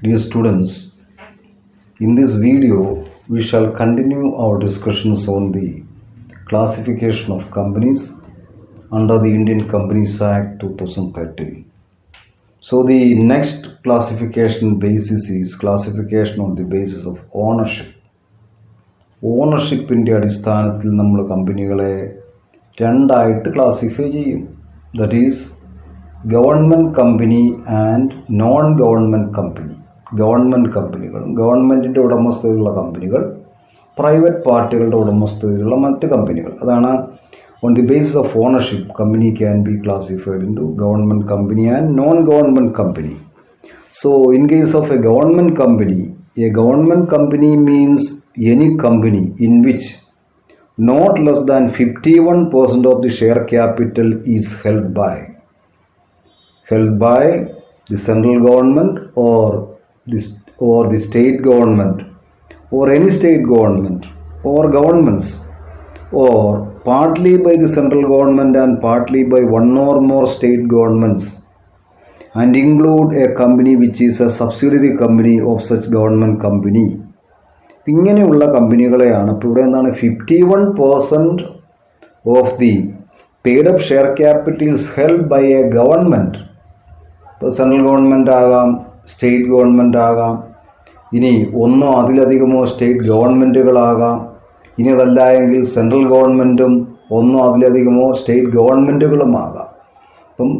Dear students, in this video we shall continue our discussions on the classification of companies under the Indian Companies Act 2013. So the next classification basis is classification on the basis of ownership. ഓണർഷിപ്പിൻ്റെ അടിസ്ഥാനത്തിൽ നമ്മൾ കമ്പനികളെ രണ്ടായിട്ട് classify ചെയ്യും. That is government company and non government company. Government കമ്പനികളും ഗവൺമെൻറ്റിൻ്റെ ഉടമസ്ഥതയിലുള്ള കമ്പനികൾ, private പാർട്ടികളുടെ ഉടമസ്ഥതയിലുള്ള മറ്റ് കമ്പനികൾ. അതാണ് on the basis of ownership company can be classified into government company and non government company. So in case of a government company means any company in which not less than 51% of the share capital is held by the central government or the state government or any state government or governments, or partly by the central government and partly by one or more state governments, and include a company which is a subsidiary company of such government company. ഇങ്ങനെയുള്ള കമ്പനികളെയാണ് ഇപ്പോൾ ഇവിടെ എന്താണ് 51% of the paid up share capitals held by a government. ഇപ്പോൾ central government ആകാം, state government ആകാം, ഇനി ഒന്നോ അതിലധികമോ സ്റ്റേറ്റ് ഗവൺമെൻറ്റുകളാകാം, ഇനി അതല്ല എങ്കിൽ സെൻട്രൽ ഗവൺമെൻറ്റും ഒന്നോ അതിലധികമോ സ്റ്റേറ്റ് ഗവൺമെൻറ്റുകളുമാകാം. അപ്പം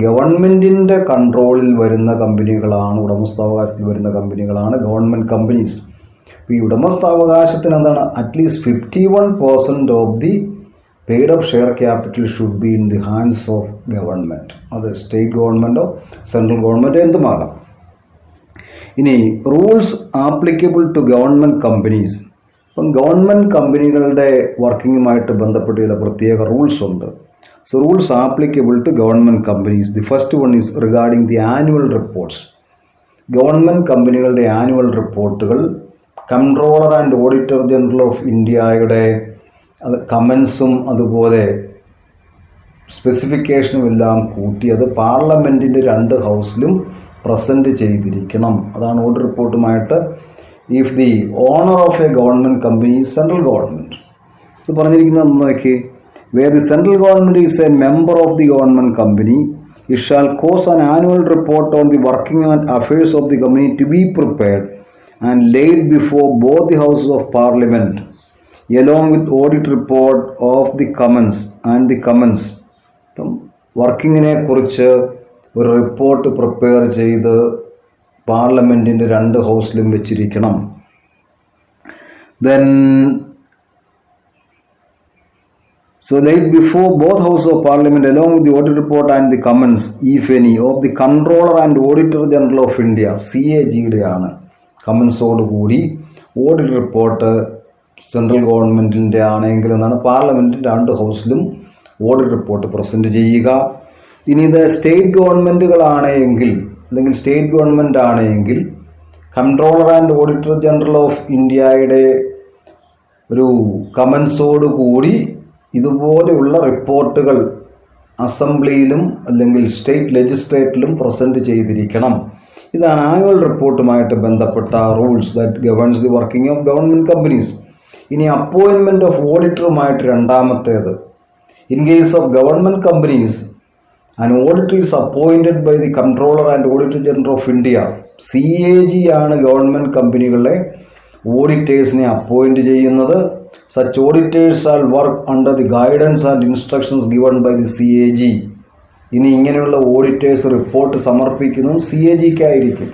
ഗവൺമെൻറ്റിൻ്റെ കൺട്രോളിൽ വരുന്ന കമ്പനികളാണ്, ഉടമസ്ഥാവകാശത്തിൽ വരുന്ന കമ്പനികളാണ് ഗവൺമെൻറ് കമ്പനീസ്. ഈ ഉടമസ്ഥാവകാശത്തിന് എന്താണ്, at least 51% of the paid up share capital should be in the hands of government. അത് സ്റ്റേറ്റ് ഗവൺമെൻറ്റോ സെൻട്രൽ ഗവൺമെൻറ്റോ എന്തുമാകാം. ഇനി rules applicable to government companies. ഇപ്പം ഗവൺമെൻറ് കമ്പനികളുടെ വർക്കിങ്ങുമായിട്ട് ബന്ധപ്പെട്ട് ചില പ്രത്യേക റൂൾസ് ഉണ്ട്. So rules applicable to government companies. The first one is regarding the annual reports. Government കമ്പനികളുടെ ആനുവൽ റിപ്പോർട്ടുകൾ controller and auditor general of ഇന്ത്യയുടെ കമൻസും അതുപോലെ സ്പെസിഫിക്കേഷനും എല്ലാം കൂട്ടി അത് പാർലമെൻറ്റിൻ്റെ 2 ഹൗസിലും പ്രസൻറ്റ് ചെയ്തിരിക്കണം. അതാണ് ഓഡിറ്റ് റിപ്പോർട്ടുമായിട്ട്. If the owner of a government company is central government, ഇത് പറഞ്ഞിരിക്കുന്നത് നോക്കി, where the central government is a member of the government company, it shall cause an annual report on the working and affairs of the company to be prepared and laid before both the houses of parliament along with audit report of the commons and the commons. വർക്കിങ്ങിനെ കുറിച്ച് ഒരു report prepare ചെയ്ത് പാർലമെൻറ്റിൻ്റെ 2 ഹൗസിലും വെച്ചിരിക്കണം. Then so laid before both houses of parliament along with the audit report and the commons, if any, of the controller and auditor general of India, CAG ആണ്. കമൻസോട് കൂടി audit report central ഗവൺമെൻറ്റിൻ്റെ ആണെങ്കിൽ എന്നാണ് പാർലമെൻറ്റിൻ്റെ 2 ഹൗസിലും audit report present ചെയ്യുക. ഇനി ഇത് state ഗവൺമെൻറ്റുകളാണെങ്കിൽ അല്ലെങ്കിൽ state government ആണെങ്കിൽ controller and auditor general of ഇന്ത്യയുടെ ഒരു കമൻസോട് കൂടി ഇതുപോലെയുള്ള റിപ്പോർട്ടുകൾ അസംബ്ലിയിലും അല്ലെങ്കിൽ സ്റ്റേറ്റ് ലെജിസ്ലേറ്ററിലും പ്രസൻറ്റ് ചെയ്തിരിക്കണം. ഇതാണ് ആനുവൽ റിപ്പോർട്ടുമായിട്ട് ബന്ധപ്പെട്ട rules that governs the working of government companies. ഇനി അപ്പോയിൻമെൻറ്റ് ഓഫ് ഓഡിറ്ററുമായിട്ട് രണ്ടാമത്തേത്. In case of government companies an auditor is appointed by the Comptroller and auditor general of India. CAG ആണ് government കമ്പനികളിലെ ഓഡിറ്റേഴ്സിനെ അപ്പോയിൻറ്റ് ചെയ്യുന്നത്. Such auditors shall work under the guidance and instructions given by the CAG. ഇനി ഇങ്ങനെയുള്ള auditors report സമർപ്പിക്കുന്നതും CAGക്കായിരിക്കും.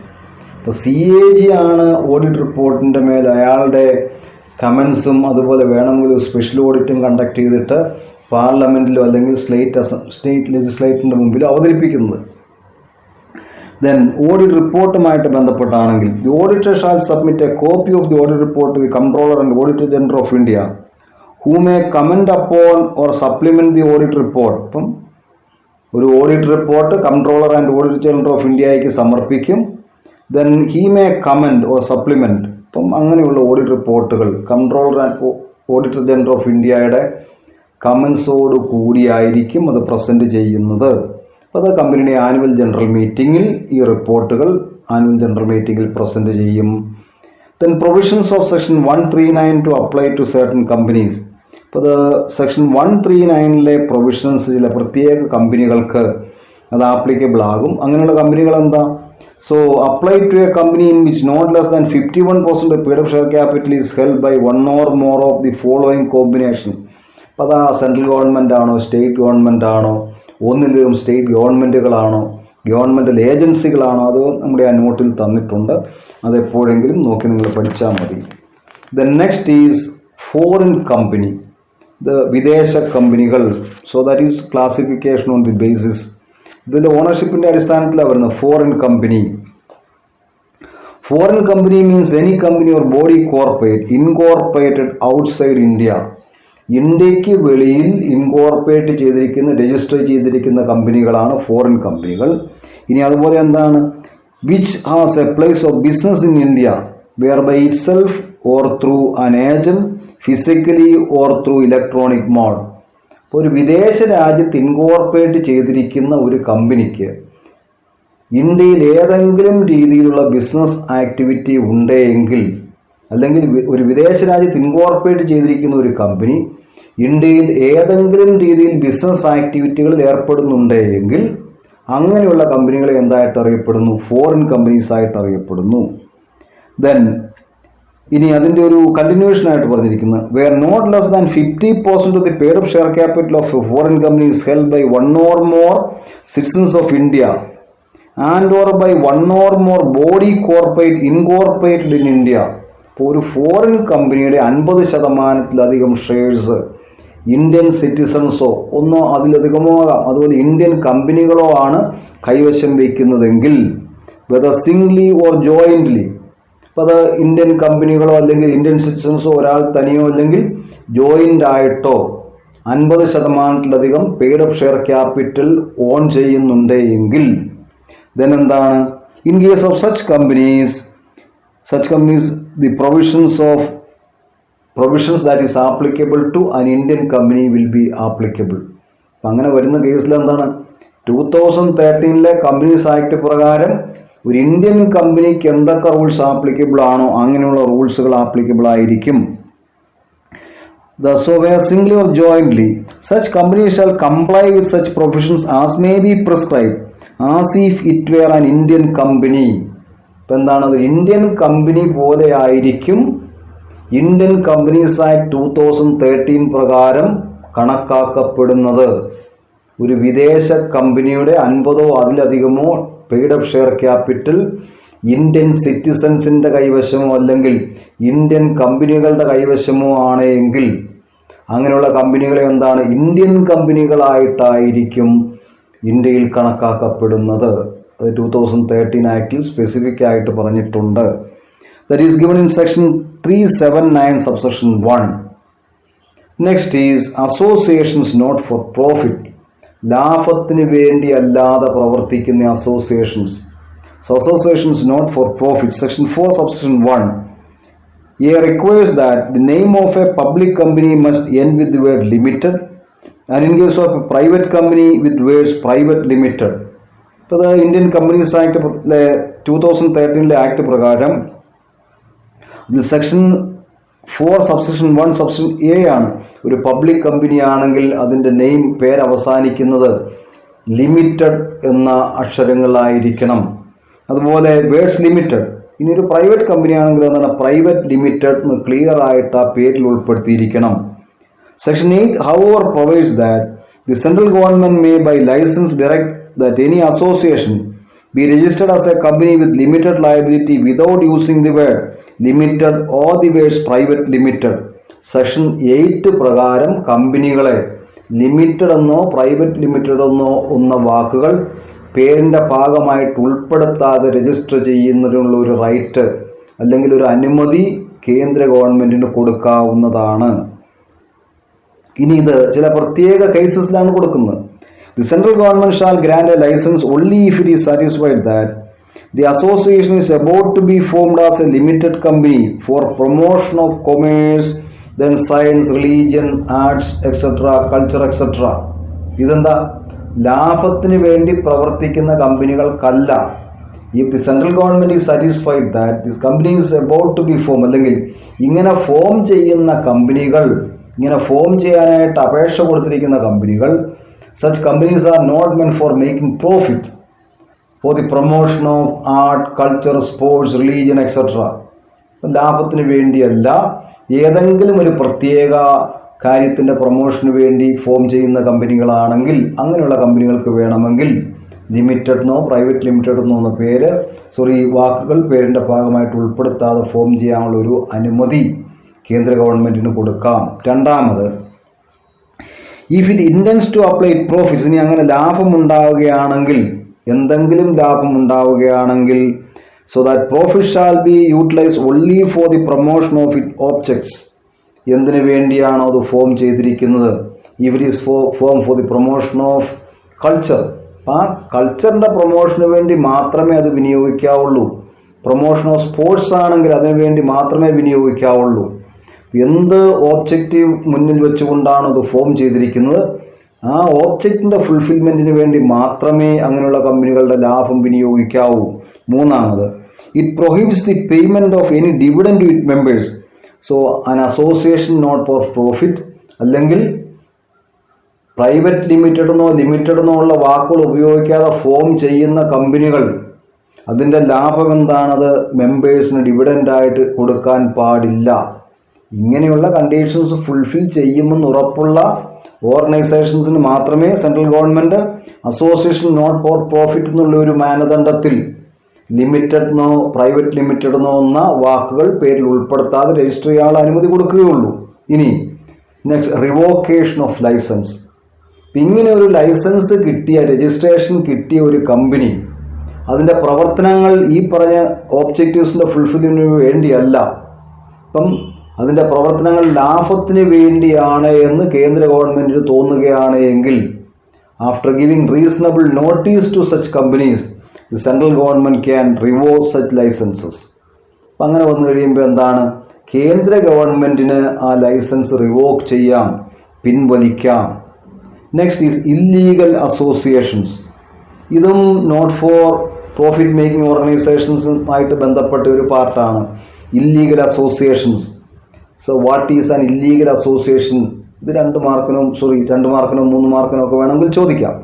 അപ്പോൾ CAG ആണ് audit റിപ്പോർട്ടിൻ്റെ മേൽ അയാളുടെ കമൻസും അതുപോലെ വേണമെങ്കിൽ സ്പെഷ്യൽ ഓഡിറ്റും കണ്ടക്ട് ചെയ്തിട്ട് പാർലമെൻറ്റിലോ അല്ലെങ്കിൽ സ്റ്റേറ്റ് ലെജിസ്ലേറ്ററിൻ്റെ മുമ്പിൽ അവതരിപ്പിക്കുന്നത്. ദെൻ ഓഡിറ്റ് റിപ്പോർട്ടുമായിട്ട് ബന്ധപ്പെട്ടാണെങ്കിൽ the auditor shall submit a copy of the audit report to the Comptroller and auditor general of India who may comment upon or supplement the audit report. അപ്പം ഒരു audit report Comptroller and auditor general of ഇന്ത്യയ്ക്ക് സമർപ്പിക്കും. Then he may comment or supplement. അപ്പം അങ്ങനെയുള്ള audit റിപ്പോർട്ടുകൾ controller and auditor general of ഇന്ത്യയുടെ കമൻസോട് കൂടിയായിരിക്കും അത് പ്രസൻറ്റ് ചെയ്യുന്നത്. അപ്പോൾ അത് കമ്പനിയുടെ ആനുവൽ ജനറൽ മീറ്റിങ്ങിൽ ഈ റിപ്പോർട്ടുകൾ ആനുവൽ ജനറൽ മീറ്റിംഗിൽ പ്രസന്റ് ചെയ്യും. Then provisions of section 139 to apply to certain companies. അപ്പോൾ അത് സെക്ഷൻ 139 പ്രൊവിഷൻസ് ചില പ്രത്യേക കമ്പനികൾക്ക് അത് ആപ്ലിക്കബിൾ ആകും. അങ്ങനെയുള്ള കമ്പനികൾ എന്താ? So apply to a company in which not less than 51% paid up share capital is held by one or more of the following combination. അപ്പോൾ അത് സെൻട്രൽ ഗവൺമെൻറ് ആണോ, സ്റ്റേറ്റ് ഗവൺമെൻറ് ആണോ, ഒന്നിലധികം സ്റ്റേറ്റ് ഗവൺമെൻറ്റുകളാണോ, ഗവൺമെൻറ്റൽ ഏജൻസികളാണോ, അത് നമ്മുടെ ആ നോട്ടിൽ തന്നിട്ടുണ്ട്. അതെപ്പോഴെങ്കിലും നോക്കി നിങ്ങൾ പഠിച്ചാൽ മതി. The next is foreign company, വിദേശ കമ്പനികൾ. So that is classification on the basis. ഇതിൽ ഓണർഷിപ്പിൻ്റെ അടിസ്ഥാനത്തിലാണ് വരുന്നത് foreign company. Foreign company means any company or body corporate incorporated outside India. ഇന്ത്യക്ക് വെളിയിൽ ഇൻകോർപ്പറേറ്റ് ചെയ്തിരിക്കുന്ന, രജിസ്റ്റർ ചെയ്തിരിക്കുന്ന കമ്പനികളാണ് ഫോറിൻ കമ്പനികൾ. ഇനി അതുപോലെ എന്താണ്? which has a place of business in India whereby itself or through an agent physically or through electronic mode. ഒരു വിദേശ രാജ്യത്ത് ഇൻകോർപ്പറേറ്റ് ചെയ്തിരിക്കുന്ന ഒരു കമ്പനിക്ക് ഇന്ത്യയിൽ ഏതെങ്കിലും രീതിയിലുള്ള ബിസിനസ് ആക്ടിവിറ്റി ഉണ്ടെങ്കിൽ, അല്ലെങ്കിൽ ഒരു വിദേശ രാജ്യത്ത് ഇൻകോർപ്പറേറ്റ് ചെയ്തിരിക്കുന്ന ഒരു കമ്പനി ഇന്ത്യയിൽ ഏതെങ്കിലും രീതിയിൽ ബിസിനസ് ആക്ടിവിറ്റികളിൽ ഏർപ്പെടുന്നുണ്ടെങ്കിൽ അങ്ങനെയുള്ള കമ്പനികളെ എന്തായിട്ട് അറിയപ്പെടുന്നു? ഫോറിൻ കമ്പനീസ് ആയിട്ട് അറിയപ്പെടുന്നു. ദെൻ ഇനി അതിൻ്റെ ഒരു കണ്ടിന്യൂഷൻ ആയിട്ട് പറഞ്ഞിരിക്കുന്നത് where not less than 50% of the paid up share capital of foreign companies held by one or more citizens of India and or by one or more body corporate incorporated in India. ഇപ്പോൾ ഒരു foreign കമ്പനിയുടെ 50%-ലധികം shares Indian സിറ്റിസൺസോ ഒന്നോ അതിലധികമോ ആകാം, അതുപോലെ Indian കമ്പനികളോ ആണ് കൈവശം വയ്ക്കുന്നതെങ്കിൽ whether Zwingli or jointly. അപ്പോൾ അത് ഇന്ത്യൻ കമ്പനികളോ അല്ലെങ്കിൽ ഇന്ത്യൻ സിറ്റിസൺസോ ഒരാൾ തനിയോ അല്ലെങ്കിൽ ജോയിൻ്റ് ആയിട്ടോ 50%-ലധികം paid up share capital own ചെയ്യുന്നുണ്ട് എങ്കിൽ ദെൻ എന്താണ്? In case of such companies the provisions that is applicable to an Indian company will be applicable. അപ്പം അങ്ങനെ വരുന്ന കേസിൽ എന്താണ്? 2013 കമ്പനീസ് ആക്ട് പ്രകാരം ഒരു ഇന്ത്യൻ കമ്പനിക്ക് എന്തൊക്കെ റൂൾസ് ആപ്ലിക്കബിൾ ആണോ അങ്ങനെയുള്ള റൂൾസുകൾ ആപ്ലിക്കബിൾ ആയിരിക്കും. So where singly or jointly such companies shall comply with such provisions as may be prescribed as if it were an Indian company. ഇപ്പം എന്താണത്? ഇന്ത്യൻ കമ്പനി പോലെ ആയിരിക്കും ഇന്ത്യൻ കമ്പനീസ് ആക്ട് 2013 പ്രകാരം കണക്കാക്കപ്പെടുന്നത്. ഒരു വിദേശ കമ്പനിയുടെ 50-ഓ അതിലധികമോ paid up share capital Indian സിറ്റിസൺസിൻ്റെ കൈവശമോ അല്ലെങ്കിൽ ഇന്ത്യൻ കമ്പനികളുടെ കൈവശമോ ആണ് എങ്കിൽ അങ്ങനെയുള്ള കമ്പനികളെ എന്താണ്? ഇന്ത്യൻ കമ്പനികളായിട്ടായിരിക്കും ഇന്ത്യയിൽ കണക്കാക്കപ്പെടുന്നത്. അത് 2013 ആക്ടിൽ സ്പെസിഫിക് ആയിട്ട് പറഞ്ഞിട്ടുണ്ട്. That is given in section 379 subsection 1. Next is associations not for profit. ലാഭത്തിന് വേണ്ടി അല്ലാതെ പ്രവർത്തിക്കുന്ന associations. So associations not for profit. Section 4 subsection 1. Here requires that the name of a public company must end with the word limited and in case of a private company with words private limited. അപ്പോൾ അത് Indian companies act 2013 act പ്രകാരം section 4 subsection 1 subsection A ആണ്. ഒരു public company ആണെങ്കിൽ അതിൻ്റെ name പേര് അവസാനിക്കുന്നത് limited എന്ന അക്ഷരങ്ങളായിരിക്കണം. അതുപോലെ വേർഡ്സ് ലിമിറ്റഡ്. ഇനി ഒരു പ്രൈവറ്റ് കമ്പനി ആണെങ്കിൽ എന്താണ്? പ്രൈവറ്റ് ലിമിറ്റഡ് എന്ന് ക്ലിയർ ആയിട്ട് ആ പേരിൽ ഉൾപ്പെടുത്തിയിരിക്കണം. Section 8 however provides that the central government may by license direct that any association be registered as a company with limited liability without using the word limited or the words private limited. Section 8 പ്രകാരം കമ്പനികളെ limited എന്നോ private limited എന്നോ എന്ന വാക്കുകൾ പേരിൻ്റെ ഭാഗമായിട്ട് ഉൾപ്പെടുത്താതെ register ചെയ്യുന്നതിനുള്ള ഒരു റൈറ്റ് അല്ലെങ്കിൽ ഒരു അനുമതി കേന്ദ്ര ഗവൺമെൻറ്റിന് കൊടുക്കാവുന്നതാണ്. ഇനി ഇത് ചില പ്രത്യേക കേസസിലാണ് കൊടുക്കുന്നത്. The central government shall grant a license only if it is satisfied that the association is about to be formed as a limited company for promotion of commerce, then science, religion, arts, etc., culture, etc. ഇതെന്താ? ലാഭത്തിന് വേണ്ടി പ്രവർത്തിക്കുന്ന കമ്പനികൾക്കല്ല if the central government is satisfied that this company is about to be form, അല്ലെങ്കിൽ ഇങ്ങനെ form ചെയ്യുന്ന കമ്പനികൾ, ഇങ്ങനെ ഫോം ചെയ്യാനായിട്ട് അപേക്ഷ കൊടുത്തിരിക്കുന്ന കമ്പനികൾ, such companies are not meant for making profit for the promotion of art, culture, sports, religion, etc. ലാഭത്തിന് വേണ്ടിയല്ല, ഏതെങ്കിലും ഒരു പ്രത്യേക കാര്യത്തിൻ്റെ പ്രൊമോഷന് വേണ്ടി ഫോം ചെയ്യുന്ന കമ്പനികളാണെങ്കിൽ അങ്ങനെയുള്ള കമ്പനികൾക്ക് വേണമെങ്കിൽ ലിമിറ്റഡ് എന്നോ പ്രൈവറ്റ് ലിമിറ്റഡ് എന്നോ എന്ന പേര് വാക്കുകൾ പേരിൻ്റെ ഭാഗമായിട്ട് ഉൾപ്പെടുത്താതെ ഫോം ചെയ്യാനുള്ള ഒരു അനുമതി കേന്ദ്ര ഗവൺമെൻറ്റിന് കൊടുക്കാം. രണ്ടാമത്, if it intends to apply profits, ഇനി അങ്ങനെ ലാഭമുണ്ടാവുകയാണെങ്കിൽ, എന്തെങ്കിലും ലാഭമുണ്ടാവുകയാണെങ്കിൽ, so that profit shall be utilise only for the promotion of it objects, എന്തിനു വേണ്ടിയാണോ അത് ഫോം ചെയ്തിരിക്കുന്നത്, if it is form for the promotion of culture, ആ കൾച്ചറിൻ്റെ പ്രൊമോഷന് വേണ്ടി മാത്രമേ അത് വിനിയോഗിക്കാവുള്ളൂ. പ്രൊമോഷൻ ഓഫ് സ്പോർട്സ് ആണെങ്കിൽ അതിനു വേണ്ടി മാത്രമേ വിനിയോഗിക്കാവുള്ളൂ. എന്ത് ഓബ്ജക്റ്റീവ് മുന്നിൽ വെച്ചുകൊണ്ടാണ് അത് ഫോം ചെയ്തിരിക്കുന്നത്, ആ ഓബ്ജക്റ്റിൻ്റെ ഫുൾഫിൽമെൻറ്റിന് വേണ്ടി മാത്രമേ അങ്ങനെയുള്ള കമ്പനികളുടെ ലാഭം വിനിയോഗിക്കാവൂ. മൂന്നാമത്, it prohibits the payment of any dividend to it members, so an association not for profit, അല്ലെങ്കിൽ പ്രൈവറ്റ് ലിമിറ്റഡ് എന്നോ ഉള്ള വാക്കുകൾ ഉപയോഗിക്കാതെ ഫോം ചെയ്യുന്ന കമ്പനികൾ അതിൻ്റെ ലാഭം എന്താണത് മെമ്പേഴ്സിന് ഡിവിഡൻ്റായിട്ട് കൊടുക്കാൻ പാടില്ല. ഇങ്ങനെയുള്ള കണ്ടീഷൻസ് ഫുൾഫിൽ ചെയ്യുമെന്ന് ഉറപ്പുള്ള ഓർഗനൈസേഷൻസിന് മാത്രമേ central government association not for profit എന്നുള്ള ഒരു മാനദണ്ഡത്തിൽ ലിമിറ്റഡ് എന്നോ പ്രൈവറ്റ് ലിമിറ്റഡ് എന്നോ എന്ന വാക്കുകൾ പേരിൽ ഉൾപ്പെടുത്താതെ രജിസ്റ്റർ ചെയ്യാനുള്ള അനുമതി കൊടുക്കുകയുള്ളൂ. ഇനി നെക്സ്റ്റ്, റിവോക്കേഷൻ ഓഫ് ലൈസൻസ്. ഇങ്ങനെ ഒരു ലൈസൻസ് കിട്ടിയ, രജിസ്ട്രേഷൻ കിട്ടിയ ഒരു കമ്പനി അതിൻ്റെ പ്രവർത്തനങ്ങൾ ഈ പറഞ്ഞ ഓബ്ജക്റ്റീവ്സിൻ്റെ ഫുൾഫില്ലിന് വേണ്ടിയല്ല, ഇപ്പം അതിൻ്റെ പ്രവർത്തനങ്ങൾ ലാഭത്തിന് വേണ്ടിയാണ് എന്ന് കേന്ദ്ര ഗവൺമെൻറ്റിന് തോന്നുകയാണ് എങ്കിൽ, after giving reasonable notice to such companies, the central government can revoke such licences. അപ്പം അങ്ങനെ വന്നു കഴിയുമ്പോൾ എന്താണ്, കേന്ദ്ര ഗവൺമെൻറ്റിന് ആ ലൈസൻസ് റിവോക്ക് ചെയ്യാം, പിൻവലിക്കാം. Next is illegal associations. ഇതും നോട്ട് ഫോർ പ്രോഫിറ്റ് മേക്കിംഗ് ഓർഗനൈസേഷൻസുമായിട്ട് ബന്ധപ്പെട്ട ഒരു പാർട്ടാണ് illegal associations. So what is an illegal association? ഇത് 2 മാർക്കിനോ 3 മാർക്കിനോ ഒക്കെ വേണമെങ്കിൽ ചോദിക്കാം.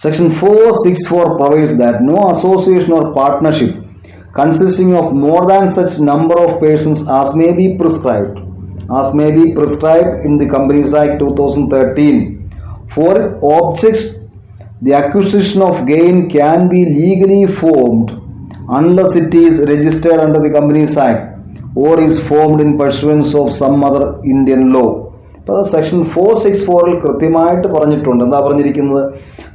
Section 464 provides that no association or partnership consisting of more than such number of persons as may be prescribed in the Companies Act 2013 for objects the acquisition of gain can be legally formed unless it is registered under the Companies Act or is formed in pursuance of some other Indian law. അപ്പോൾ section 464 കൃത്യമായിട്ട് പറഞ്ഞിട്ടുണ്ട്. എന്താ പറഞ്ഞിരിക്കുന്നത്?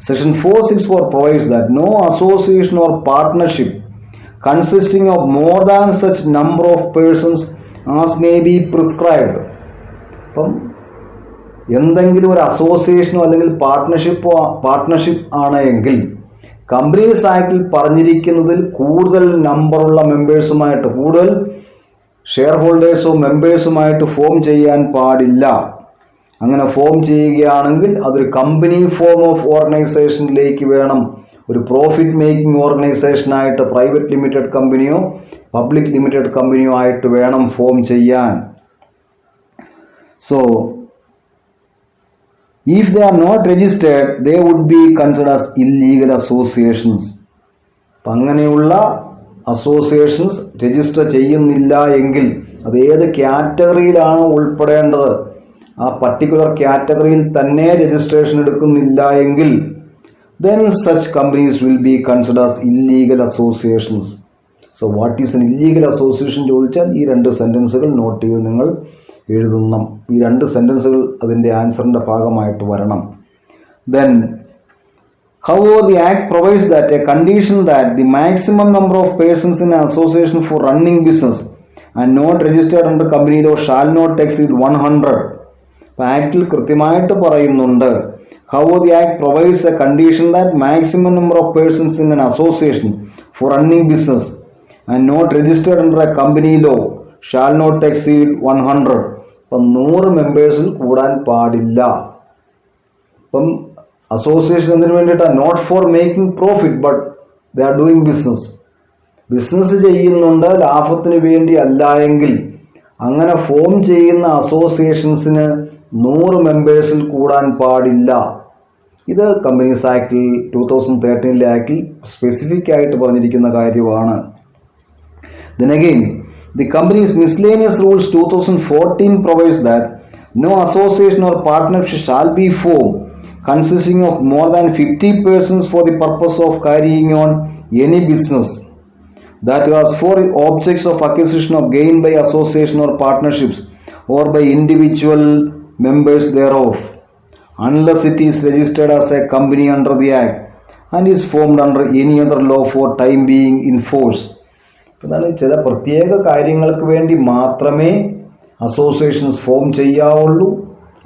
Section 464 provides that no association or partnership consisting of more than such number of persons as may be prescribed. അപ്പം എന്തെങ്കിലും ഒരു അസോസിയേഷനോ അല്ലെങ്കിൽ partnership ആണ് എങ്കിൽ കമ്പനീസ് ആക്ടിൽ പറഞ്ഞിരിക്കുന്നതിൽ കൂടുതൽ നമ്പറുള്ള മെമ്പേഴ്സുമായിട്ട്, കൂടുതൽ ഷെയർ ഹോൾഡേഴ്സോ മെമ്പേഴ്സുമായിട്ട് ഫോം ചെയ്യാൻ പാടില്ല. അങ്ങനെ ഫോം ചെയ്യുകയാണെങ്കിൽ അതൊരു കമ്പനി ഫോം ഓഫ് ഓർഗനൈസേഷനിലേക്ക് വേണം, ഒരു പ്രോഫിറ്റ് മേക്കിംഗ് ഓർഗനൈസേഷനായിട്ട് പ്രൈവറ്റ് ലിമിറ്റഡ് കമ്പനിയോ പബ്ലിക് ലിമിറ്റഡ് കമ്പനിയോ ആയിട്ട് വേണം ഫോം ചെയ്യാൻ. So if they are not registered they would be considered as illegal associations. അപ്പം അങ്ങനെയുള്ള അസോസിയേഷൻസ് രജിസ്റ്റർ ചെയ്യുന്നില്ല എങ്കിൽ അത് ഏത് കാറ്റഗറിയിലാണ് ഉൾപ്പെടേണ്ടത്, ആ പർട്ടിക്കുലർ കാറ്റഗറിയിൽ തന്നെ രജിസ്ട്രേഷൻ എടുക്കുന്നില്ല എങ്കിൽ then such companies will be considered as illegal associations. So what is an illegal association ചോദിച്ചാൽ ഈ 2 സെൻറ്റൻസുകൾ നോട്ട് ചെയ്ത് നിങ്ങൾ എഴുതുന്നു. ഈ 2 സെൻറ്റൻസുകൾ അതിൻ്റെ ആൻസറിൻ്റെ ഭാഗമായിട്ട് വരണം. Then however the act provides that a condition that the maximum number of persons in an association for running business and not registered under company law shall not exceed 100. അപ്പോൾ ആക്ടിൽ കൃത്യമായിട്ട് പറയുന്നുണ്ട്, however the act provides a condition that maximum number of persons in an association for running business and not registered under a company law shall not exceed 100. അപ്പം 100 മെമ്പേഴ്സിൽ കൂടാൻ പാടില്ല. അപ്പം association എന്തിനു വേണ്ടിയിട്ടാണ്? Not for making profit but they are doing business ചെയ്യുന്നുണ്ട്, ലാഭത്തിന് വേണ്ടി അല്ല എങ്കിൽ അങ്ങനെ ഫോം ചെയ്യുന്ന അസോസിയേഷൻസിന് 100 മെമ്പേഴ്സിൽ കൂടാൻ പാടില്ല. ഇത് കമ്പനീസ് ആക്ടിൽ 2013 ആക്ടിൽ സ്പെസിഫിക് ആയിട്ട് പറഞ്ഞിരിക്കുന്ന കാര്യമാണ്. Then again, the company's miscellaneous rules 2014 provides that no association or partnership shall be formed consisting of more than 50 persons for the purpose of carrying on any business that has for objects of acquisition of gain by association or partnerships or by individual members thereof, unless it is registered as a company under the Act and is formed under any other law for time being in force. അതാണ് ചില പ്രത്യേക കാര്യങ്ങൾക്ക് വേണ്ടി മാത്രമേ associations form ചെയ്യാവുള്ളൂ.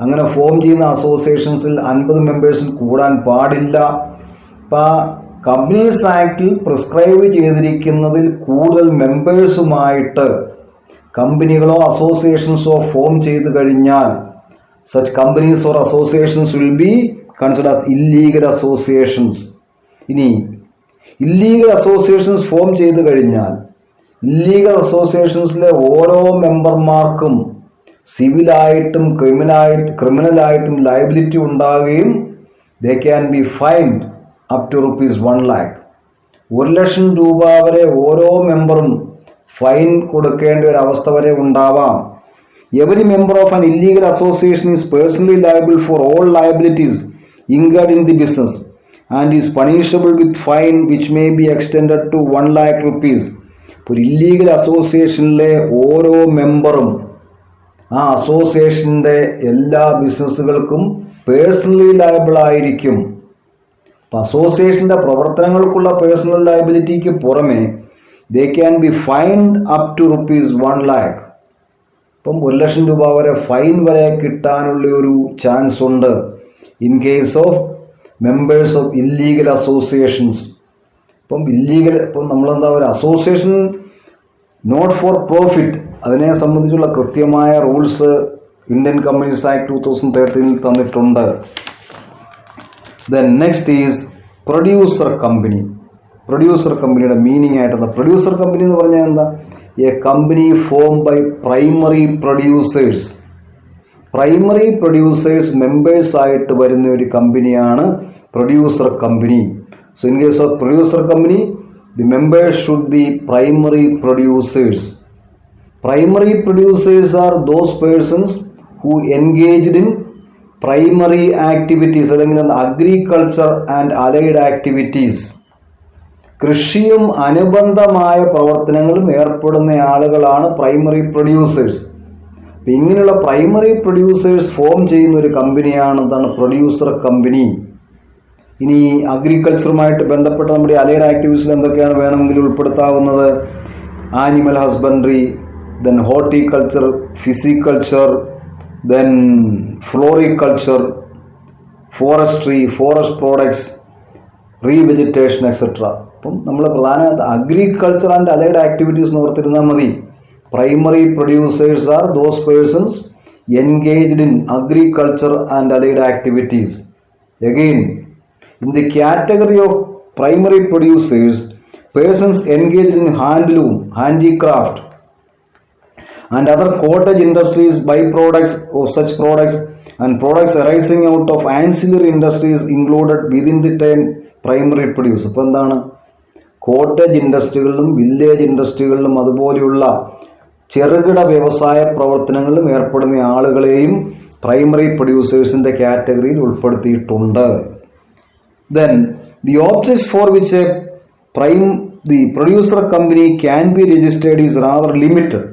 അങ്ങനെ form ചെയ്യുന്ന അസോസിയേഷൻസിൽ 50 മെമ്പേഴ്സിൽ കൂടാൻ പാടില്ല. ഇപ്പം കമ്പനീസ് ആക്ടിൽ പ്രിസ്ക്രൈബ് ചെയ്തിരിക്കുന്നതിൽ കൂടുതൽ മെമ്പേഴ്സുമായിട്ട് കമ്പനികളോ അസോസിയേഷൻസോ ഫോം ചെയ്ത് കഴിഞ്ഞാൽ such companies or associations will be considered as illegal associations. ഇനി ഇല്ലീഗൽ അസോസിയേഷൻസ് ഫോം ചെയ്ത് കഴിഞ്ഞാൽ ഇല്ലീഗൽ അസോസിയേഷൻസിലെ ഓരോ മെമ്പർമാർക്കും സിവിലായിട്ടും ക്രിമിനലായിട്ടും ലയബിലിറ്റി ഉണ്ടാകുകയും they can be fined up to ₹1 lakh. 1 ലക്ഷം രൂപ വരെ ഓരോ മെമ്പറും ഫൈൻ കൊടുക്കേണ്ട ഒരു അവസ്ഥ വരെ ഉണ്ടാവാം. Every member of an illegal association is personally liable for all liabilities incurred in the business and is punishable with fine which may be extended to ₹1 lakh. ഒരു ഇല്ലീഗൽ അസോസിയേഷനിലെ ഓരോ മെമ്പറും ആ അസോസിയേഷൻ്റെ എല്ലാ ബിസിനസ്സുകൾക്കും പേഴ്സണലി ലയബിൾ ആയിരിക്കും. അപ്പം അസോസിയേഷൻ്റെ പ്രവർത്തനങ്ങൾക്കുള്ള പേഴ്സണൽ ലയബിലിറ്റിക്ക് പുറമെ they can be fined up to ₹1 lakh. ഇപ്പം 1 ലക്ഷം രൂപ വരെ ഫൈൻ വരെ കിട്ടാനുള്ള ഒരു ചാൻസ് ഉണ്ട് in case of members of illegal associations. ഇപ്പം നമ്മളെന്താ ഒരു അസോസിയേഷൻ നോട്ട് ഫോർ പ്രോഫിറ്റ് അതിനെ സംബന്ധിച്ചുള്ള കൃത്യമായ റൂൾസ് ഇന്ത്യൻ കമ്പനീസ് ആക്ട് 2013 തന്നിട്ടുണ്ട്. Then next is producer company. Producer കമ്പനിയുടെ മീനിങ് ആയിട്ട് പ്രൊഡ്യൂസർ കമ്പനി എന്ന് പറഞ്ഞാൽ എന്താ? A company form by primary producers. Primary producers members ആയിട്ട് വരുന്ന ഒരു കമ്പനിയാണ് producer company. So in case of producer company, the members should be primary producers. Primary producers are those persons who engaged in primary activities, അല്ലെങ്കിൽ agriculture and allied activities. കൃഷിയും അനുബന്ധമായ പ്രവർത്തനങ്ങളും ഏർപ്പെടുന്ന ആളുകളാണ് പ്രൈമറി പ്രൊഡ്യൂസേഴ്സ്. അപ്പം ഇങ്ങനെയുള്ള പ്രൈമറി പ്രൊഡ്യൂസേഴ്സ് ഫോം ചെയ്യുന്ന ഒരു കമ്പനിയാണ് എന്താണ് പ്രൊഡ്യൂസർ കമ്പനി. ഇനി അഗ്രികൾച്ചറുമായിട്ട് ബന്ധപ്പെട്ട നമ്മുടെ അലൈഡ് ആക്ടിവിറ്റീസിൽ എന്തൊക്കെയാണ് വേണമെങ്കിൽ ഉൾപ്പെടുത്താവുന്നത്? Animal husbandry, then horticulture, pisciculture, then floriculture, forestry, forest products, revegetation etcetera. അപ്പം നമ്മൾ പ്രധാനമായിട്ട് അഗ്രികൾച്ചർ ആൻഡ് അലൈഡ് ആക്ടിവിറ്റീസ് എന്ന് ഓർത്തിരുന്നാൽ മതി. Primary producers are those persons engaged in agriculture and allied activities. Again, in the category of primary producers, persons engaged in handloom, handicraft and other cottage industries, byproducts of such products and products arising out of ancillary industries included within the term primary producer. അപ്പോൾ എന്താണ്? Cottage ഇൻഡസ്ട്രികളിലും village ഇൻഡസ്ട്രികളിലും അതുപോലെയുള്ള ചെറുകിട വ്യവസായ പ്രവർത്തനങ്ങളിലും ഏർപ്പെടുന്ന ആളുകളെയും primary പ്രൊഡ്യൂസേഴ്സിൻ്റെ കാറ്റഗറിയിൽ ഉൾപ്പെടുത്തിയിട്ടുണ്ട്. Then the objects for which the producer company can be registered is rather limited.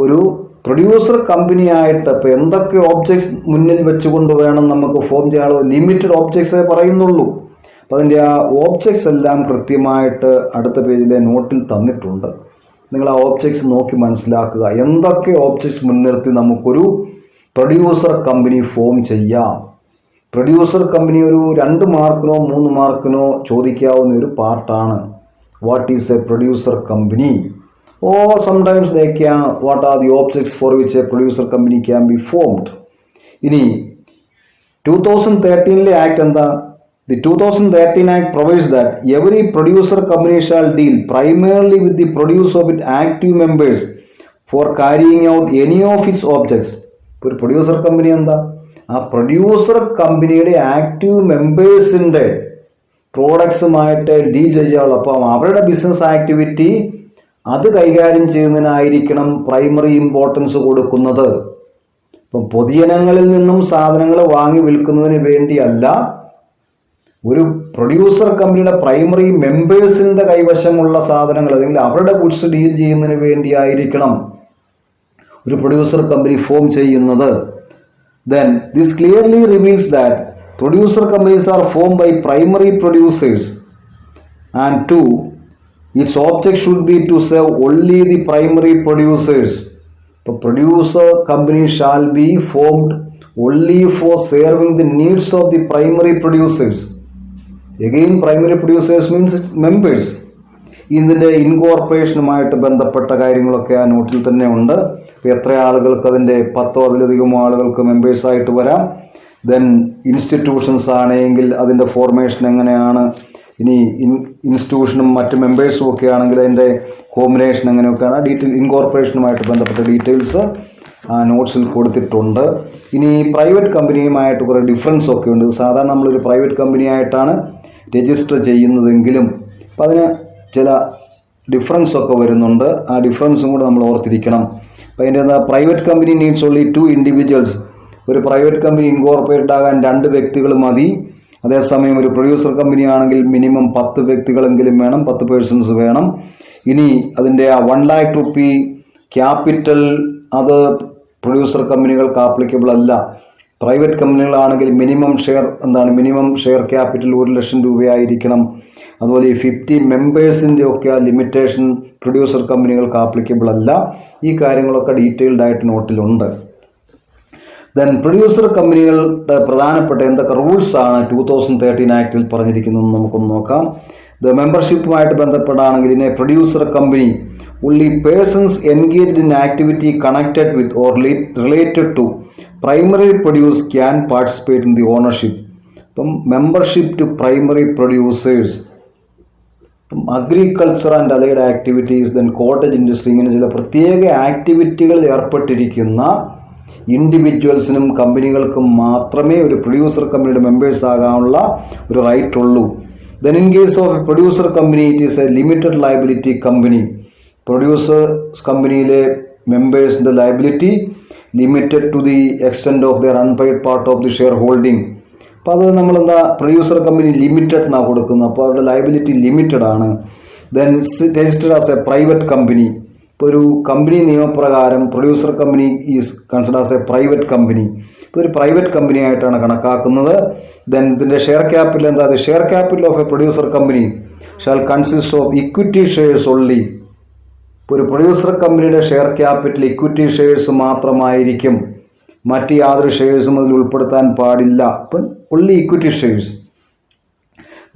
ഒരു പ്രൊഡ്യൂസർ കമ്പനി ആയിട്ട് ഇപ്പോൾ എന്തൊക്കെ ഓബ്ജക്ട്സ് മുന്നിൽ വെച്ചുകൊണ്ട് വേണം നമുക്ക് ഫോം ചെയ്യാനുള്ള ലിമിറ്റഡ് ഓബ്ജക്ട്സേ പറയുന്നുള്ളൂ. അപ്പോൾ അതിൻ്റെ ആ ഓബ്ജക്ട്സ് എല്ലാം കൃത്യമായിട്ട് അടുത്ത പേജിലെ നോട്ടിൽ തന്നിട്ടുണ്ട്. നിങ്ങൾ ആ ഓബ്ജക്ട്സ് നോക്കി മനസ്സിലാക്കുക. എന്തൊക്കെ ഓബ്ജക്ട്സ് മുൻനിർത്തി നമുക്കൊരു പ്രൊഡ്യൂസർ കമ്പനി ഫോം ചെയ്യാം. പ്രൊഡ്യൂസർ കമ്പനി ഒരു 2 മാർക്കിനോ 3 മാർക്കിനോ ചോദിക്കാവുന്ന ഒരു പാർട്ടാണ്. What is a producer company? Or sometimes what are the objects for which a producer company can be formed. ഇനി 2013 ആക്ട് എന്താ? The 2013 Act provides that every producer company shall deal primarily with the produce of its active members for carrying out any of its objects. ഒരു producer company എന്താ? ആ producer കമ്പനിയുടെ active മെമ്പേഴ്സിൻ്റെ പ്രോഡക്ട്സുമായിട്ട് deal ചെയ്യാനുള്ള, അപ്പം അവരുടെ business activity അത് കൈകാര്യം ചെയ്യുന്നതിനായിരിക്കണം primary importance കൊടുക്കുന്നത്. ഇപ്പം പൊതുജനങ്ങളിൽ നിന്നും സാധനങ്ങൾ വാങ്ങി വിൽക്കുന്നതിന് വേണ്ടിയല്ല, ഒരു പ്രൊഡ്യൂസർ കമ്പനിയുടെ പ്രൈമറി മെമ്പേഴ്സിന്റെ കൈവശമുള്ള സാധനങ്ങൾ അല്ലെങ്കിൽ അവരുടെ ഗുഡ്സ് ഡീൽ ചെയ്യുന്നതിന് വേണ്ടിയായിരിക്കണം ഒരു പ്രൊഡ്യൂസർ കമ്പനി ഫോം ചെയ്യുന്നത്. Then this clearly reveals that producer companies are formed by primary producers, and two, its object should be to serve only the primary producers. The producer company shall be formed only for serving the needs of the primary producers. Again, primary producers means members. ഇതിൻ്റെ ഇൻകോർപ്പറേഷനുമായിട്ട് ബന്ധപ്പെട്ട കാര്യങ്ങളൊക്കെ ആ നോട്ടിൽ തന്നെ ഉണ്ട്. എത്ര ആളുകൾക്ക് അതിൻ്റെ 10 അതിലധികമോ ആളുകൾക്ക് മെമ്പേഴ്സായിട്ട് വരാം. ദെൻ ഇൻസ്റ്റിറ്റ്യൂഷൻസ് ആണെങ്കിൽ അതിൻ്റെ ഫോർമേഷൻ എങ്ങനെയാണ്, ഇനി ഇൻസ്റ്റിറ്റ്യൂഷനും മറ്റ് മെമ്പേഴ്സും ഒക്കെ ആണെങ്കിൽ അതിൻ്റെ കോമ്പിനേഷൻ എങ്ങനെയൊക്കെയാണ്, ഡീറ്റെയിൽ ഇൻകോർപ്പറേഷനുമായിട്ട് ബന്ധപ്പെട്ട ഡീറ്റെയിൽസ് ആ നോട്ട്സിൽ കൊടുത്തിട്ടുണ്ട്. ഇനി പ്രൈവറ്റ് കമ്പനിയുമായിട്ട് കുറേ ഡിഫറൻസ് ഒക്കെ ഉണ്ട്. സാധാരണ നമ്മളൊരു പ്രൈവറ്റ് കമ്പനിയായിട്ടാണ് രജിസ്റ്റർ ചെയ്യുന്നതെങ്കിലും അപ്പം അതിന് ചില ഡിഫറൻസ് ഒക്കെ വരുന്നുണ്ട്. ആ ഡിഫറൻസും കൂടെ നമ്മൾ ഓർത്തിരിക്കണം. അപ്പം അതിൻ്റെ എന്താ, private company needs only 2 individuals. ഒരു പ്രൈവറ്റ് കമ്പനി ഇൻകോർപ്പറേറ്റ് ആകാൻ 2 വ്യക്തികൾ മതി. അതേസമയം ഒരു പ്രൊഡ്യൂസർ കമ്പനി ആണെങ്കിൽ മിനിമം 10 വ്യക്തികളെങ്കിലും വേണം, 10 പേഴ്സൺസ് വേണം. ഇനി അതിൻ്റെ ആ 1 lakh rupee ക്യാപിറ്റൽ അത് പ്രൊഡ്യൂസർ കമ്പനികൾക്ക് ആപ്ലിക്കബിൾ അല്ല. പ്രൈവറ്റ് കമ്പനികളാണെങ്കിൽ minimum share minimum share capital 1 ലക്ഷം രൂപയായിരിക്കണം. അതുപോലെ ഈ 50 മെമ്പേഴ്സിൻ്റെ ഒക്കെ ആ ലിമിറ്റേഷൻ പ്രൊഡ്യൂസർ കമ്പനികൾക്ക് ആപ്ലിക്കബിൾ അല്ല. ഈ കാര്യങ്ങളൊക്കെ ഡീറ്റെയിൽഡ് ആയിട്ട് നോട്ടിലുണ്ട്. ദെൻ പ്രൊഡ്യൂസർ കമ്പനികളുടെ പ്രധാനപ്പെട്ട എന്തൊക്കെ റൂൾസാണ് 2013 ആക്ടിൽ പറഞ്ഞിരിക്കുന്നതെന്ന് നമുക്കൊന്ന് നോക്കാം. ദ മെമ്പർഷിപ്പുമായിട്ട് ബന്ധപ്പെട്ടാണെങ്കിൽ in a producer company only persons engaged in activity connected with or related to primary produce can participate in the ownership. അപ്പം membership to primary producers, agriculture and allied activities, then cottage industry, ഇങ്ങനെ ചില പ്രത്യേക ആക്ടിവിറ്റികളിൽ ഏർപ്പെട്ടിരിക്കുന്ന ഇൻഡിവിജ്വൽസിനും കമ്പനികൾക്കും മാത്രമേ ഒരു producer കമ്പനിയുടെ members ആകാനുള്ള ഒരു റൈറ്റ് ഉള്ളൂ. Then in case of a producer company it is a limited liability company. Producers കമ്പനിയിലെ മെമ്പേഴ്സിൻ്റെ liability limited to the extent of their unpaid part of the shareholding. അപ്പോൾ അത് നമ്മളെന്താ പ്രൊഡ്യൂസർ കമ്പനി ലിമിറ്റഡ് എന്നാണ് കൊടുക്കുന്നത്. അപ്പോൾ അവരുടെ ലയബിലിറ്റി ലിമിറ്റഡ് ആണ്. Then registered as A private company. ഇപ്പോൾ ഒരു കമ്പനി നിയമപ്രകാരം producer company is considered as A private company. ഇപ്പോൾ ഒരു പ്രൈവറ്റ് കമ്പനി ആയിട്ടാണ് കണക്കാക്കുന്നത്. ദെൻ ഇതിൻ്റെ ഷെയർ ക്യാപിറ്റൽ എന്താ, share capital of a producer company shall consist of equity shares only. ഒരു പ്രൊഡ്യൂസർ കമ്പനിയുടെ ഷെയർ ക്യാപിറ്റൽ ഇക്വിറ്റി ഷെയർസ് മാത്രമായിരിക്കും, മറ്റ് യാതൊരു ഷെയർസും അതിൽ ഉൾപ്പെടുത്താൻ പാടില്ല. അപ്പം ഒൺലി ഇക്വിറ്റി ഷെയർസ്.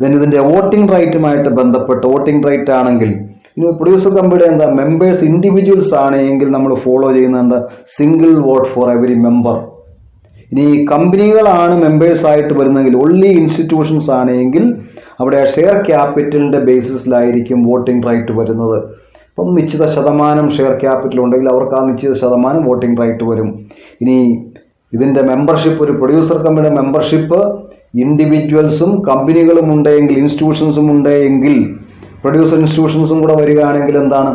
ദെൻ ഇതിൻ്റെ വോട്ടിംഗ് റൈറ്റുമായിട്ട് ബന്ധപ്പെട്ട് വോട്ടിംഗ് റൈറ്റ് ആണെങ്കിൽ ഇനി പ്രൊഡ്യൂസർ കമ്പനിയുടെ എന്താ മെമ്പേഴ്സ് ഇൻഡിവിജ്വൽസ് ആണെങ്കിൽ നമ്മൾ ഫോളോ ചെയ്യുന്ന എന്താ single vote for every member. ഇനി കമ്പനികളാണ് മെമ്പേഴ്സായിട്ട് വരുന്നതെങ്കിൽ ഒൺലി ഇൻസ്റ്റിറ്റ്യൂഷൻസ് ആണെങ്കിൽ അവിടെ ഷെയർ ക്യാപിറ്റലിൻ്റെ ബേസിസിലായിരിക്കും വോട്ടിംഗ് റൈറ്റ് വരുന്നത്. അപ്പം നിശ്ചിത ശതമാനം ഷെയർ ക്യാപിറ്റൽ ഉണ്ടെങ്കിൽ അവർക്ക് ആ നിശ്ചിത ശതമാനം വോട്ടിംഗ് റൈറ്റ് വരും. ഇനി ഇതിൻ്റെ മെമ്പർഷിപ്പ്, ഒരു പ്രൊഡ്യൂസർ കമ്പനിയുടെ മെമ്പർഷിപ്പ് ഇൻഡിവിജ്വൽസും കമ്പനികളും ഉണ്ടെങ്കിൽ, ഇൻസ്റ്റിറ്റ്യൂഷൻസും ഉണ്ടെങ്കിൽ, പ്രൊഡ്യൂസർ ഇൻസ്റ്റിറ്റ്യൂഷൻസും കൂടെ വരികയാണെങ്കിൽ എന്താണ്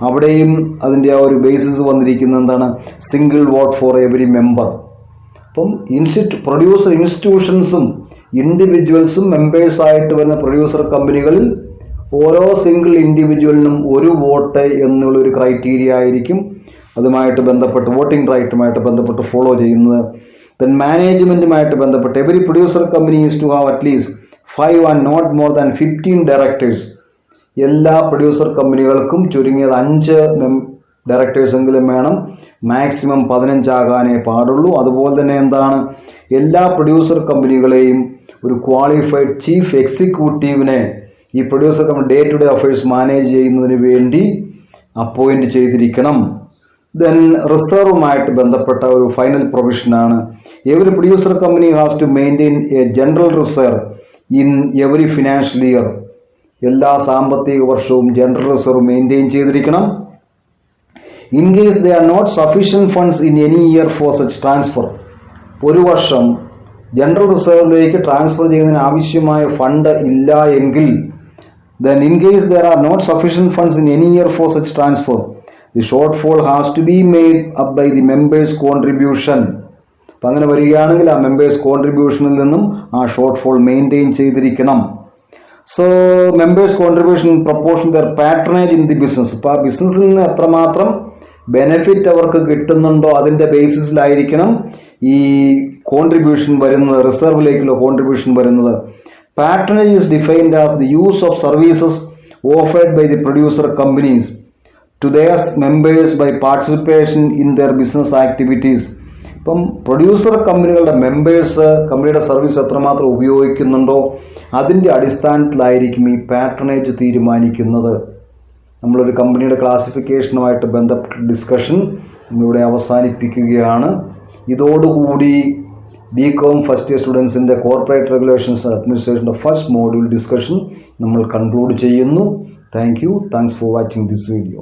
അവിടെയും അതിൻ്റെ ആ ഒരു ബേസിസ് വന്നിരിക്കുന്നത് എന്താണ്, single vote for every member. അപ്പം പ്രൊഡ്യൂസർ ഇൻസ്റ്റിറ്റ്യൂഷൻസും ഇൻഡിവിജ്വൽസും മെമ്പേഴ്സായിട്ട് വരുന്ന പ്രൊഡ്യൂസർ കമ്പനികളിൽ ഓരോ സിംഗിൾ ഇൻഡിവിജ്വലിനും 1 വോട്ട് എന്നുള്ളൊരു ക്രൈറ്റീരിയ ആയിരിക്കും അതുമായിട്ട് ബന്ധപ്പെട്ട് വോട്ടിംഗ് റൈറ്റുമായിട്ട് ബന്ധപ്പെട്ട് ഫോളോ ചെയ്യുന്നത്. ദെൻ മാനേജ്മെൻറ്റുമായിട്ട് ബന്ധപ്പെട്ട് every producer company is to have at least 5 and not more than 15 directors. എല്ലാ പ്രൊഡ്യൂസർ കമ്പനികൾക്കും ചുരുങ്ങിയത് 5 ഡയറക്ടേഴ്സ് എങ്കിലും വേണം, മാക്സിമം 15 ആകാനേ പാടുള്ളൂ. അതുപോലെ തന്നെ എന്താണ്, എല്ലാ പ്രൊഡ്യൂസർ കമ്പനികളെയും ഒരു ക്വാളിഫൈഡ് ചീഫ് എക്സിക്യൂട്ടീവിനെ ഈ producer company day to day affairs manage ചെയ്യുന്നതിന് വേണ്ടി അപ്പോയിൻറ്റ് ചെയ്തിരിക്കണം. ദെൻ റിസർവുമായിട്ട് ബന്ധപ്പെട്ട ഒരു ഫൈനൽ പ്രൊവിഷനാണ് every producer company has to maintain a general reserve in every financial year. എല്ലാ സാമ്പത്തിക വർഷവും ജനറൽ റിസർവ് മെയിൻറ്റെയിൻ ചെയ്തിരിക്കണം. In case they are not sufficient funds in any year for such transfer. ഒരു വർഷം ജനറൽ റിസർവിലേക്ക് ട്രാൻസ്ഫർ ചെയ്യുന്നതിന് ആവശ്യമായ fund ഇല്ല എങ്കിൽ, then in case there are not sufficient funds in any year for such transfer, the shortfall has to be made up by the members contribution. അപ്പം അങ്ങനെ വരികയാണെങ്കിൽ ആ മെമ്പേഴ്സ് കോൺട്രിബ്യൂഷനിൽ നിന്നും ആ ഷോർട്ട് ഫോൾ മെയിൻറ്റെയിൻ ചെയ്തിരിക്കണം. So members contribution proportion there patronage in the business. ഇപ്പോൾ ആ ബിസിനസ്സിൽ നിന്ന് എത്രമാത്രം ബെനിഫിറ്റ് അവർക്ക് കിട്ടുന്നുണ്ടോ അതിൻ്റെ ബേസിസിലായിരിക്കണം ഈ കോൺട്രിബ്യൂഷൻ വരുന്നത്, റിസർവിലേക്കുള്ള കോൺട്രിബ്യൂഷൻ വരുന്നത്. Patronage is defined as the use of services offered by the producer companies to their members by participation in their business activities. ഇപ്പം പ്രൊഡ്യൂസർ കമ്പനികളുടെ മെമ്പേഴ്സ് കമ്പനിയുടെ സർവീസ് എത്രമാത്രം ഉപയോഗിക്കുന്നുണ്ടോ അതിൻ്റെ അടിസ്ഥാനത്തിലായിരിക്കും ഈ പാട്രണേജ് തീരുമാനിക്കുന്നത്. നമ്മളൊരു കമ്പനിയുടെ ക്ലാസിഫിക്കേഷനുമായിട്ട് ബന്ധപ്പെട്ട ഡിസ്കഷൻ നമ്മളിവിടെ അവസാനിപ്പിക്കുകയാണ്. ഇതോടുകൂടി BCom ഫസ്റ്റ് ഇയർ സ്റ്റുഡൻസിൻ്റെ കോർപ്പറേറ്റ് റെഗുലേഷൻസ് അഡ്മിനിസ്ട്രേഷൻ്റെ ഫസ്റ്റ് മോഡ്യൂൾ ഡിസ്കഷൻ നമ്മൾ കൺക്ലൂഡ് ചെയ്യുന്നു. Thanks for watching this video.